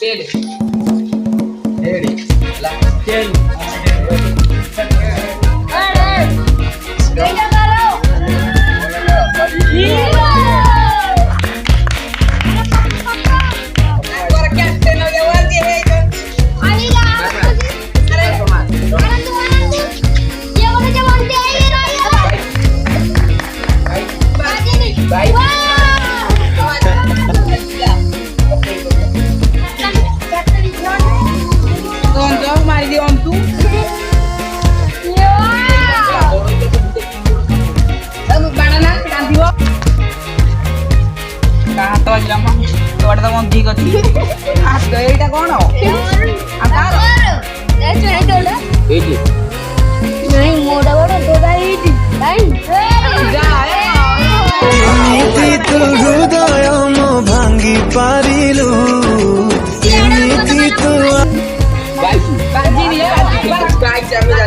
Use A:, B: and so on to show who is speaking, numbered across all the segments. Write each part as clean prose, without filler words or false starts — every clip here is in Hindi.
A: तेल एड़ी ला तेल
B: अरे क्या करो
A: और क्या तेल हो गया ये है
B: अरे ला
A: अरे कमाल
B: ये वाला जो बनते हैं ये रही है
A: भाई कौन तो मार दी हम तू अब बनाना कांदियो कहा तो जमा तोड़ तो मन ठीक अछि आ एटा कोन आ तार एटी
B: नहीं मोड़ा बड़ा दोदा एटी लाइन
A: जा
C: ଏମିତି ତୁ ହୃଦୟ ମୋ ଭାଙ୍ଗି ପାରିଲୁ ଏମିତି ତୁ
A: बाइक बाजी नहीं बाइक से हमें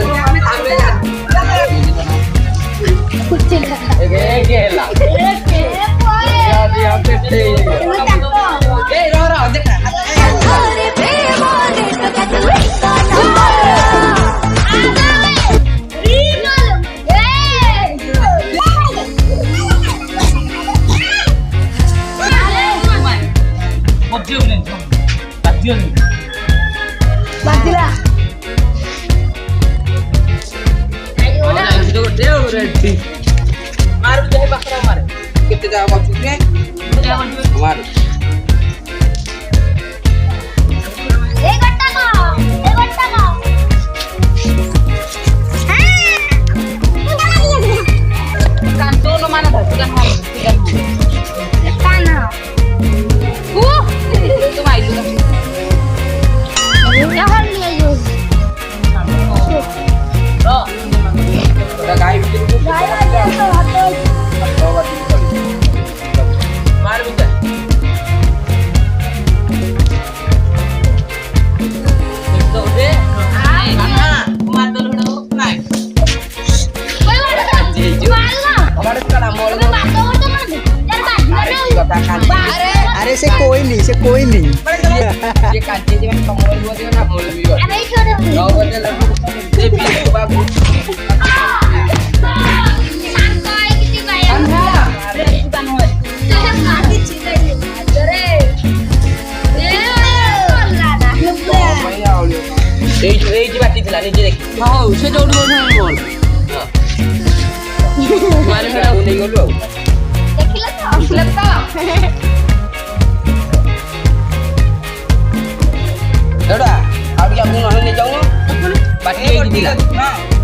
A: एक हेला यार पे ए रो देख
B: बाजिला
A: मार जाए बकरा मार कितने जा बात है मार
B: एक घंटा का
A: कांटो न माना था तुझा हाल
B: काना
A: तुम आई लो
B: क्या हाल लिया यो
A: गाय भी
B: गाय वाले तो
A: मार भी जा तो दे हां मार दो लो नहीं
B: कोई बात नहीं मारना
A: हमारे कड़ा मोड़
B: मैं बात तो मत यार बात
A: अरे
C: अरे से कोई नहीं
A: ये कांचे जी में कमोल हुआ ना मोल भी हुआ
B: अरे छोड़ो
A: नौ बजे लगो ये भी बाबू ଏଇଠି ବାଟି ଥିଲା ନିଜେ ଦେଖ ହଉ ସେ ଯୋଉଠି ବୋଲ ମାରି ଫେରା ନେଇ ଗଲୁ ଆଉ
B: ଦେଖିଲ ତ
A: ଏଡା ଆଉ ଟିକେ ଆପଣ ନହେଲେ ନେଇ ଯାଉନ ବାଟି ଏଇଠି ଥିଲା ହଁ